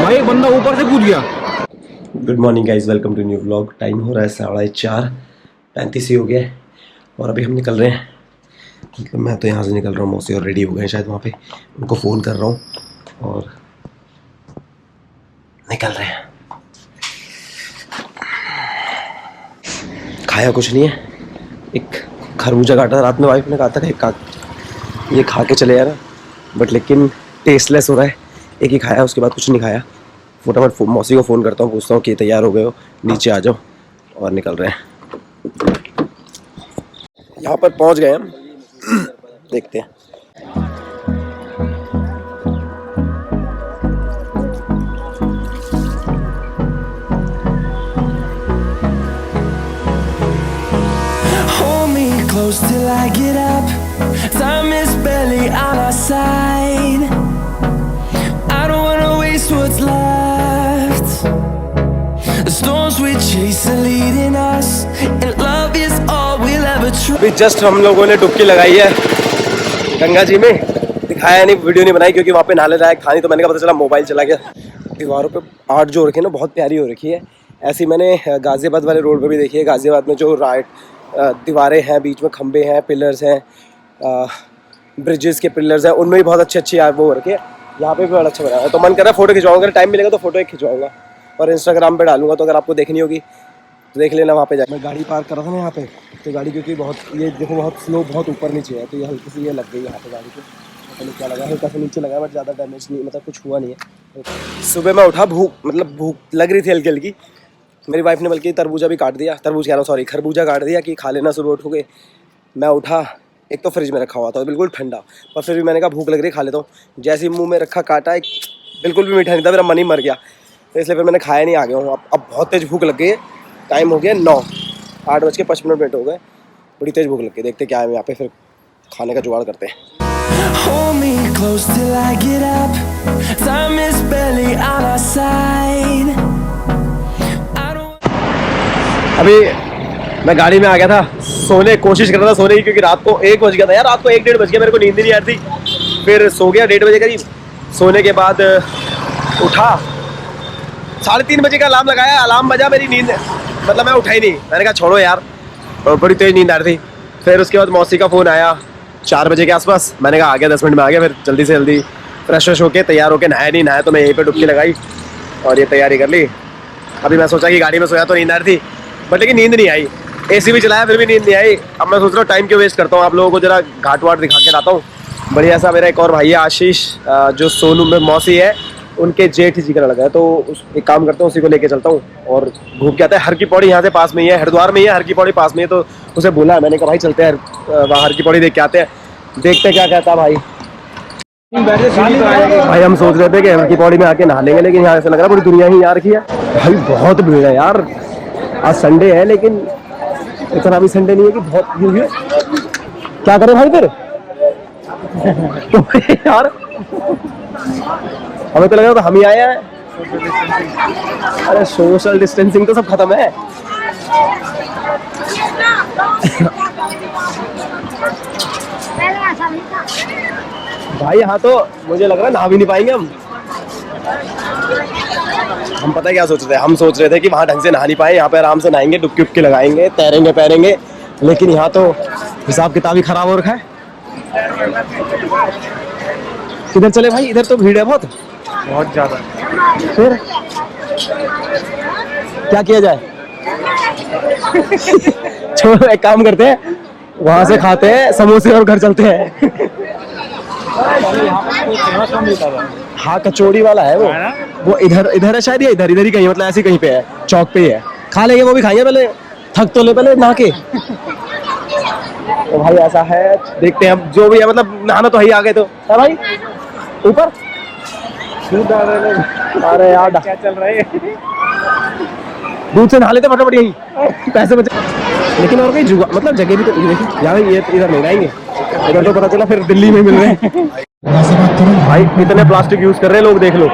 भाई बंदा ऊपर से कूद गया। Good morning guys, welcome to new vlog. Time हो रहा है 4:35 ही हो गया है और अभी हम निकल रहे हैं। मतलब मैं तो यहाँ से निकल रहा हूँ, मौसी और रेडी हो गए शायद वहाँ पे। उनको फ़ोन कर रहा हूँ और निकल रहे हैं। खाया कुछ नहीं है। एक खरबूजा काटा था रात में, वाइफ ने कहा था कि ये खा के चले यार, बट लेकिन टेस्टलेस हो रहा है। एक ही खाया, उसके बाद कुछ नहीं खाया। फटाफट मौसी को फ़ोन करता हूँ, पूछता हूँ कि तैयार हो गए हो, नीचे आ जाओ, और निकल रहे हैं। यहाँ पर पहुँच गए हम, देखते हैं। Close till I get up. Time is barely on our side. I don't wanna waste what's left. The storms we chase are leading us, and love is all we'll ever try. अभी just हम लोगों ने डुबकी लगाई है गंगा जी में। दिखाया नहीं, वीडियो नहीं बनाई क्योंकि वहाँ पे नाले लायक था नहीं, तो मैंने कहा पता चला मोबाइल चला गया। दीवारों पे आर्ट जो रखी है ना, बहुत प्यारी हो रखी है। ऐसी मैंने गाज़ियाबाद वाले रोड पे भी देखी है। गाज़ियाबाद में जो दीवारें हैं, बीच में खंबे हैं, पिलर्स हैं, ब्रिजेस के पिलर्स हैं, उनमें भी बहुत अच्छी वो हो रखी है। यहाँ पे भी बहुत अच्छा बना है, तो मन कर रहा है फ़ोटो खिंचवाऊंगा। अगर टाइम मिलेगा तो फ़ोटो एक खिंचवाऊंगा और इंस्टाग्राम पे डालूंगा। तो अगर आपको देखनी होगी तो देख लेना वहाँ पे जाकर। मैं गाड़ी पार्क कर रहा था ना यहाँ पे, तो गाड़ी क्योंकि बहुत, ये देखो बहुत स्लो, बहुत ऊपर नीचे है, तो ये हल्की सी ये लग गई यहाँ पे गाड़ी को। पता क्या लगा, हल्का सा नीचे लगा, बट ज़्यादा डैमेज नहीं, मतलब कुछ हुआ नहीं है। सुबह मैं उठा, भूख लग रही थी हल्की हल्की। मेरी वाइफ ने बल्कि तरबूजा भी काट दिया, खरबूजा काट दिया कि खा लेना सुबह उठ के। मैं उठा, एक तो फ्रिज में रखा हुआ था बिल्कुल ठंडा, पर फिर भी मैंने कहा भूख लग रही है, खा लेता हूँ। जैसे ही मुंह में रखा, काटा, एक बिल्कुल भी मीठा नहीं था, मेरा मन ही मर गया। तो इसलिए फिर मैंने खाया नहीं, आ गया हूँ। अब बहुत तेज़ भूख लग गई है। टाइम हो गया 8:55 हो गए। बड़ी तेज़ भूख लग गई। देखते क्या है यहाँ पे, फिर खाने का जुगाड़ करते हैं। Hold me close till I get up. Time is barely on our side. अभी मैं गाड़ी में आ गया था, कोशिश कर रहा था सोने की, क्योंकि रात को 1 बज गया था यार। रात को 1-1:30 बज गया, मेरे को नींद नहीं आ रही थी। फिर सो गया 1:30 बजे करीब। सोने के बाद उठा, 3:30 बजे का अलार्म लगाया, अलार्म बजा, मेरी नींद, मतलब मैं उठा ही नहीं। मैंने कहा छोड़ो यार, और बड़ी तेज़ नींद आ रही थी। फिर उसके बाद मौसी का फ़ोन आया 4 बजे के आसपास। मैंने कहा आ गया, 10 मिनट में आ गया। फिर जल्दी से जल्दी फ्रेश होके तैयार होके, नहाया तो मैं यहीं पर डुबकी लगाई और ये तैयारी कर ली। अभी मैं सोचा कि गाड़ी में सोया तो नींद आ रही थी, बट लेकिन नींद नहीं आई। एसी भी चलाया, फिर भी नींद नहीं आई। अब मैं सोच रहा हूँ टाइम क्यों वेस्ट करता हूँ, आप लोगों को जरा घाट वाट दिखा के लाता हूँ। बढ़िया सा मेरा एक और भाई है आशीष, जो सोनू में मौसी है, उनके जेठ जी का लड़का है। तो एक काम करता हूँ, उसी को लेके चलता हूँ और घूम के आता है। हर की पौड़ी यहाँ से पास में ही है, हरिद्वार में ही है, हर की पौड़ी पास में है। तो उसे बोला है, मैंने कहा भाई चलते हैं वहाँ हर की पौड़ी देख के आते हैं, देखते क्या कहता है भाई। भाई हम सोच रहे थे कि हर की पौड़ी में आके नहा लेंगे, लेकिन यहाँ ऐसा लग रहा है पूरी दुनिया ही यहाँ रखी है। भाई बहुत भीड़ है यार। आज संडे है, लेकिन इतना भी संडे नहीं है कि बहुत भीड़ है। क्या करें भाई फिर तो यार, हमें तो लग रहा था हम ही आए हैं। अरे सोशल डिस्टेंसिंग तो सब खत्म है। भाई यहाँ तो मुझे लग रहा है नहा भी नहीं पाएंगे हम पता है क्या सोच रहे थे, हम सोच रहे थे कि वहाँ ढंग से नहा नहीं पाए, यहाँ पे आराम से नहाएंगे, डुबकी उबकी लगाएंगे, तैरेंगे पैरेंगे। लेकिन यहाँ तो हिसाब किताब ही खराब हो रखा है। किधर चले भाई, इधर तो भीड़ है बहुत ज्यादा। फिर क्या किया जाए छोड़ो, एक काम करते हैं, वहां से खाते हैं समोसे और घर चलते हैं। हाँ, कचौड़ी वाला है वो इधर है शायद, या इधर ही कहीं, मतलब ऐसे कहीं पे है, चौक पे ही है। खा लेंगे, वो भी खाएंगे, पहले थक तो ले पहले नहा के। तो भाई ऐसा है, देखते हैं अब जो भी है, मतलब नहाना तो ही आ गए तो है भाई। ऊपर अरे यार क्या चल रहा है, दूध से नहा लेते फटाफट, यही पैसे बचे। लेकिन और कहीं जुगाड़, मतलब जगह भी तो देखिए यार, ये इधर नहीं रहेंगे, इधर तो पता चला फिर दिल्ली में मिल रहे हैं। भाई कितने प्लास्टिक यूज कर रहे हैं लोग, देख लो।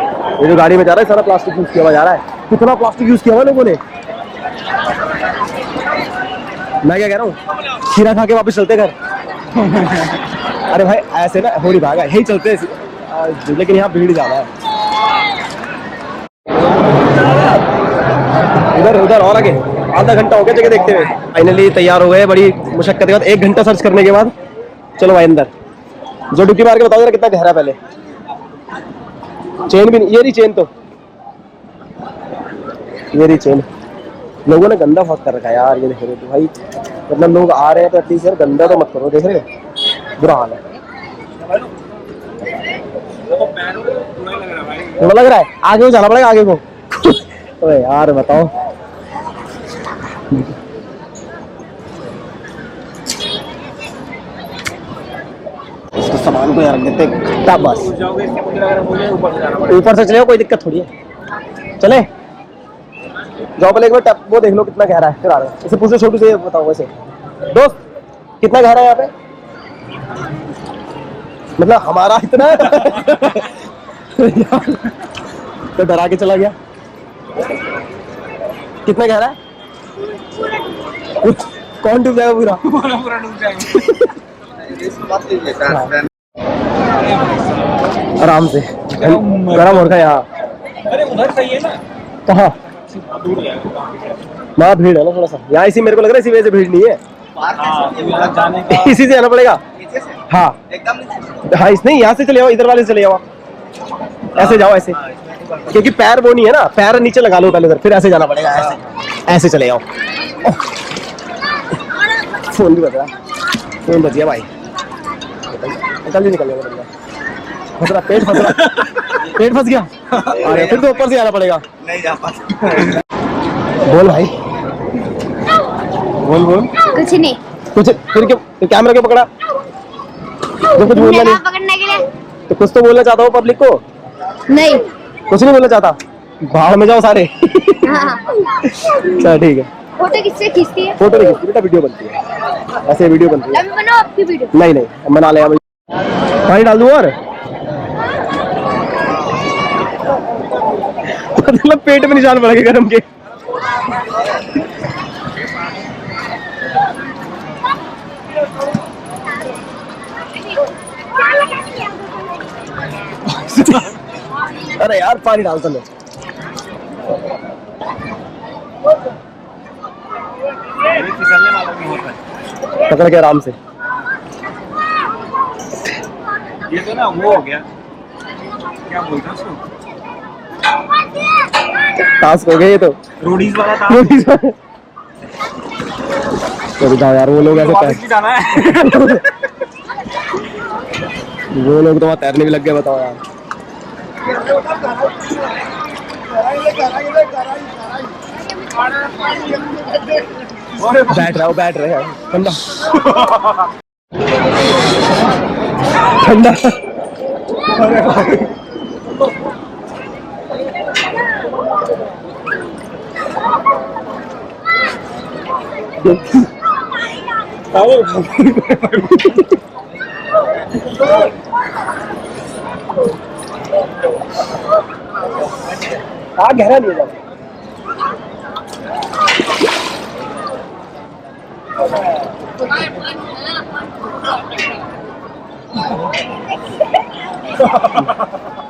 ये जो गाड़ी में जा रहा है सारा प्लास्टिक यूज किया हुआ जा रहा है। कितना प्लास्टिक यूज किया हुआ लोगों ने। मैं क्या कह रहा हूँ, खीरा खा के वापस चलते घर। अरे भाई ऐसे ना होली भागा, यही चलते हैं, लेकिन यहाँ भीड़ ज्यादा है। उधर और आगे आधा घंटा हो गया जगह देखते हुए। फाइनली तैयार हो गए बड़ी मुशक्कत के बाद, 1 घंटा सर्च करने के बाद। चलो भाई अंदर, जो डुबकी मार के बताओ जरा कितना गहरा। पहले चेन भी नहीं, ये रही चेन, तो ये रही चेन। लोगों ने गंदा बहुत कर रखा है यार, ये देख रहे हो भाई, मतलब लोग आ रहे हैं तो एटलीस्ट यार गंदा तो मत करो। देख रहे हो बुरा हाल है, तो लग रहा है आगे को जाना पड़ेगा, आगे को। अरे यार बताओ, इसको सामान को यार रख देते तब बस। ऊपर से चले, कोई दिक्कत थोड़ी है, चले जाओ। पहले एक बार वो देख लो कितना गहरा है, फिर आ रहे हैं। इसे पूछो छोटू से, बताओ वैसे दोस्त कितना गहरा है यहाँ पे, मतलब हमारा इतना तो डरा के चला गया। कितना गहरा है? कौन डूब जाएगा? पूरा पूरा डूब जाएगा। आराम से, गरम हो रखा है यहाँ। अरे उधर सही है ना? कहाँ? वहाँ भीड़ है ना थोड़ा सा यहाँ, इसी मेरे को लग रहा है इसी वजह से भीड़ नहीं है। जाने का इसी से आना पड़ेगा। हाँ हाँ, इस नहीं, यहाँ से चले जाओ, इधर वाले से चले जाओ, ऐसे जाओ ऐसे, क्योंकि पैर वो नहीं है ना, पैर नीचे लगा लो पहले उधर, फिर ऐसे जाना पड़ेगा, ऐसे ऐसे चले जाओ। फोन भी बज रहा, फोन बज गया भाई, जल्दी निकल जाएगा बंदा। फंस रहा, पेट फंस रहा, पेट फंस गया। अरे फिर तो ऊपर से आना पड़ेगा। नहीं जा पाता। बोल भाई, बोल बोल। कुछ नहीं, कुछ फिर क्यों तो कैमरा क्यों पकड़ा? जो कुछ बोलना नहीं, पकड़ने के लिए तो कुछ तो बोलना चाहता हूँ पब्लिक को। नहीं, कुछ नहीं बोलना चाहता, बाहर में जाओ सारे। हाँ। चल ठीक है। फोटो किससे खींचती है? फोटो नहीं खींचती बेटा, वीडियो बनती है, ऐसे वीडियो बनती है। अभी बनाओ आपकी वीडियो। नहीं नहीं, बना ले पानी डाल दूं और मतलब पेट में निशान पड़ गए गरम के। अरे यार पानी डालता ले, पकड़ के आराम से। ये तो ना वो हो गया, क्या बोलते हैं उसको, टास्क हो गया ये तो, रोडीज वाला था। तो बताओ यार, वो लोग ऐसे वापस भी जाना है। वो लोग तो वहाँ तैरने भी लग गए, बताओ यार। बैठ रहे हैं ठंडा ठंडा। गहरा नहीं है।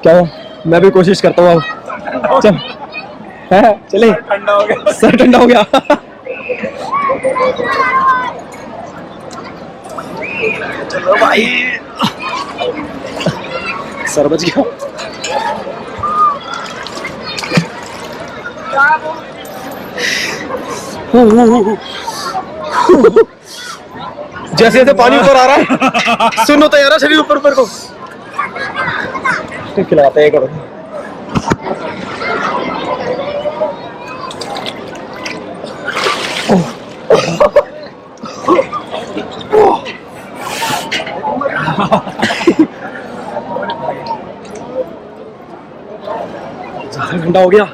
क्या है? मैं भी कोशिश करता हूँ अब। चल है, चले। ठंडा हो गया, सर ठंडा हो गया। चलो भाई, सर बच गया। जैसे जैसे पानी ऊपर आ रहा है, सुनो तो यार शरीर ऊपर ऊपर को खिलाते हैं। करो घंटा हो गया,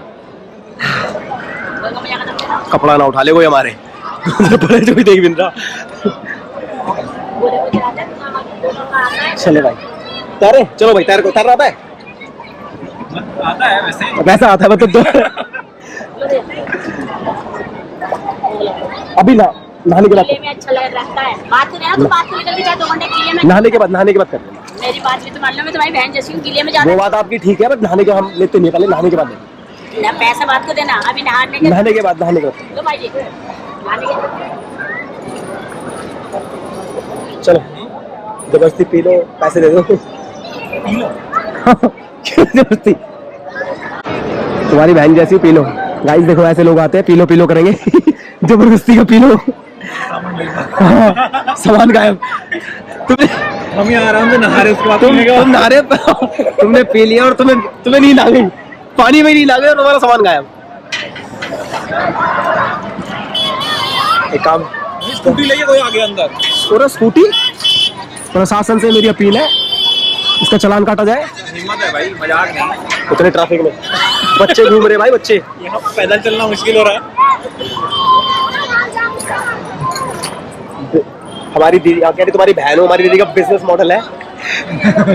कपड़ा ना उठा ले कोई हमारे। पड़े जो भी देख भी नहीं रहा। चले भाई, तैरे चलो भाई, तैर को तैरना आता है? आता है वैसे, वैसा आता है मतलब। अभी ना नहाने के बाद, में अच्छा लगता है। बात तो तो बात तो निकल के जाए 2 घंटे किले में। नहाने के बाद कर देना। मेरी बात भी तो मान लो, मैं तुम्हारी बहन जैसी हूँ, किले में जाना। वो बात आपकी ठीक है, बट नहाने के हम लेते नहीं, पहले नहाने के बाद लेते। ना पैसा बात को देना अभी नहाने के नहाने के बाद लो भाई जी नहाने के चलो जबरदस्ती पी लो, पैसे दे दो। जबरदस्ती तुम्हारी बहन जैसी पी लो। गाइस देखो ऐसे लोग आते हैं, पी लो करेंगे। जबरदस्ती का पी लो। हाँ, सामान गायब। तुमने हम यहाँ आराम से नहा रहे उसके बाद तुम नहा रहे, तुमने पी लिया और तुम्हें नींद आ गई, पानी में नींद आ गई और तुम्हारा सामान गायब। एक काम, स्कूटी लेके कोई आ गया अंदर। पूरा स्कूटी, प्रशासन से मेरी अपील है इसका चालान काटा जाए। हिम्मत है भाई, मजाक नहीं। उतने ट्रैफिक में बच्चे घूम रहे भाई, बच्चे। यहाँ पैदल चलना मुश्किल हो रहा है। हमारी दीदी कह रही तुम्हारी बहन हो, हमारी दीदी का बिजनेस मॉडल है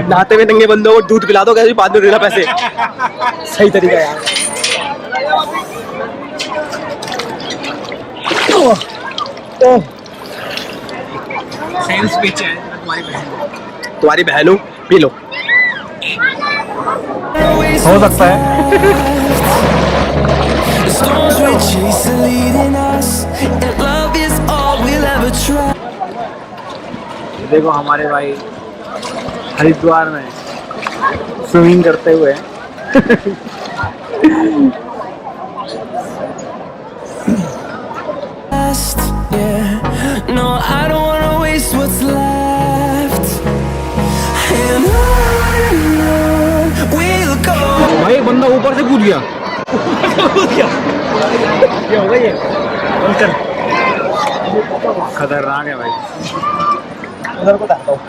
नहाते हुए नंगे बंदों को दूध पिला दो, कैसे बाद में देना पैसे। सही तरीका यार। सेल्स पिच है तुम्हारी बहन हो, पी लो। हो सकता है। The storms we chase are leading us, and love is all we'll ever try. देखो हमारे भाई हरिद्वार में स्विमिंग करते हुए। Yeah, no, I don't wanna waste what's left, and on we'll go. भाई बंदा ऊपर से कूद गया। क्या होगा ये? अंकल खतरनाक है भाई। उधर को डालता हूँ।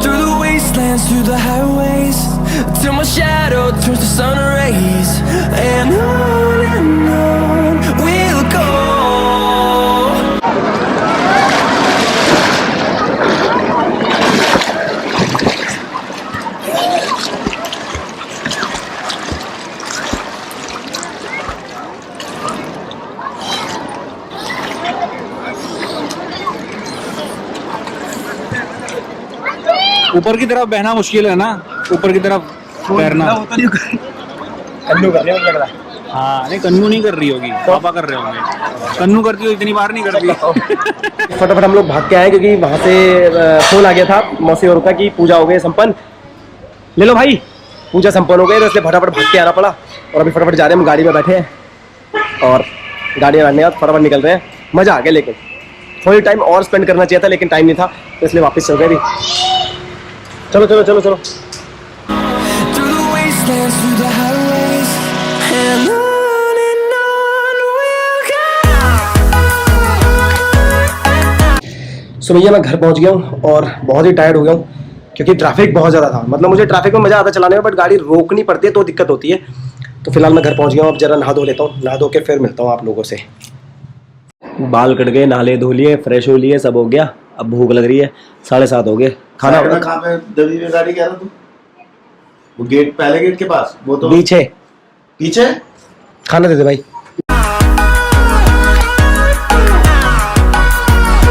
Through the wastelands, through the highways, till my shadow turns to sun rays, and on we'll go. ऊपर की तरफ बहना मुश्किल है ना, ऊपर की तरफ तैरना। कन्नू करने में लग रहा है। हाँ नहीं, कन्नू नहीं कर रही होगी, पापा कर रहे होंगे। कन्नू करती हो इतनी बार नहीं करती। फटाफट हम लोग भाग के आए क्योंकि वहां से फोन आ गया था मौसी और का कि पूजा हो गई संपन्न। ले लो भाई, पूजा संपन्न हो गई, तो इसलिए फटाफट भाग के आना पड़ा। और अभी फटाफट जा रहे हैं, हम गाड़ी में बैठे हैं और गाड़ी में बैठने के बाद फटाफट निकल रहे हैं। मजा आ गया, लेकिन थोड़ी टाइम और स्पेंड करना चाहिए था, लेकिन टाइम नहीं था, तो इसलिए वापस चल गए भी। चलो चलो चलो चलो। Through the wastelands, through the highways, and on we'll go. सो भैया मैं घर पहुंच गया हूँ और बहुत ही टायर्ड हो गया हूँ क्योंकि ट्रैफिक बहुत ज़्यादा था। मतलब मुझे ट्रैफिक में मज़ा आता चलाने में, बट गाड़ी रोकनी पड़ती है तो दिक्कत होती है। तो फिलहाल मैं घर पहुंच गया हूँ, अब जरा नहा धो लेता हूँ, नहा धो के फिर मिलता हूँ आप लोगों से। बाल कट गए, नहा ले धो लिए, फ्रेश हो लिए, सब हो गया। अब भूख लग रही है, 7:30 हो गए। खाना कहाँ पे दबी हुई गाड़ी कह रहा तू? वो गेट, पहले गेट के पास, वो तो पीछे। पीछे खाना दे दे भाई।